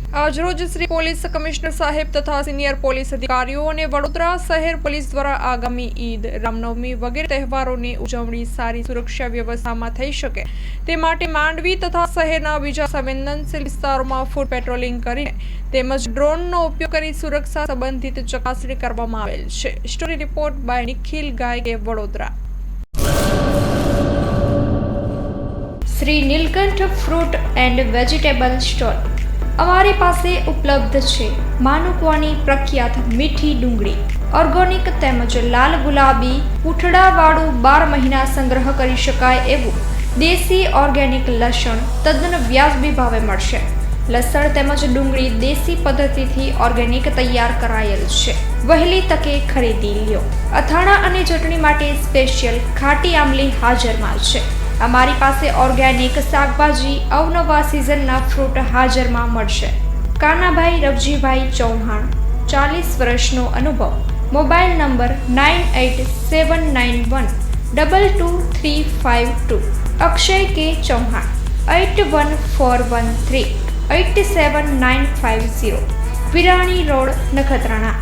આજરોજ Shri police commissioner સાહેબ તથા સિનિયર પોલીસ અધિકારીઓ અને વડોદરા શહેર પોલીસ દ્વારા આગામી ઈદ, રામનવમી વગેરે તહેવારોની ઉજવણી સારી સુરક્ષા વ્યવસ્થામાં થઈ શકે તે માટે માંડવી તથા શહેરના બીજા સંવેદનશીલ વિસ્તારોમાં ફૂટ પેટ્રોલિંગ કરીને તેમજ ડ્રોનનો ઉપયોગ કરી સુરક્ષા સંબંધિત ચકાસણી કરવામાં આવેલ છે। Story report by Nikhil Gayke, Vadodara. Shri Neelkanth fruit and vegetable store અમારી પાસે ઉપલબ્ધ છે માનુકવાની પ્રખ્યાત મીઠી ડુંગળી, ઓર્ગેનિક તેમજ લાલ ગુલાબી પૂંઠડાવાળું 12 મહિના સંગ્રહ કરી શકાય એવું દેશી ઓર્ગેનિક લસણ તદ્દન વ્યાજબી ભાવે મળશે। લસણ તેમજ ડુંગળી દેશી પદ્ધતિથી ઓર્ગેનિક તૈયાર કરાયેલ છે, વહેલી તકે ખરીદી લ્યો। અથાણા અને ચટણી માટે સ્પેશિયલ ખાટી આમલી હાજરમાં છે। અમારી પાસે ઓર્ગેનિક શાકભાજી, અવનવા સિઝનના ફ્રૂટ હાજરમાં મળશે। કાનાભાઈ રવજીભાઈ ચૌહાણ, 40 વર્ષનો અનુભવ। Mobile number 9879122352। અક્ષય કે ચૌહાણ, 8141387950। વિરાણી રોડ, નખત્રાણા।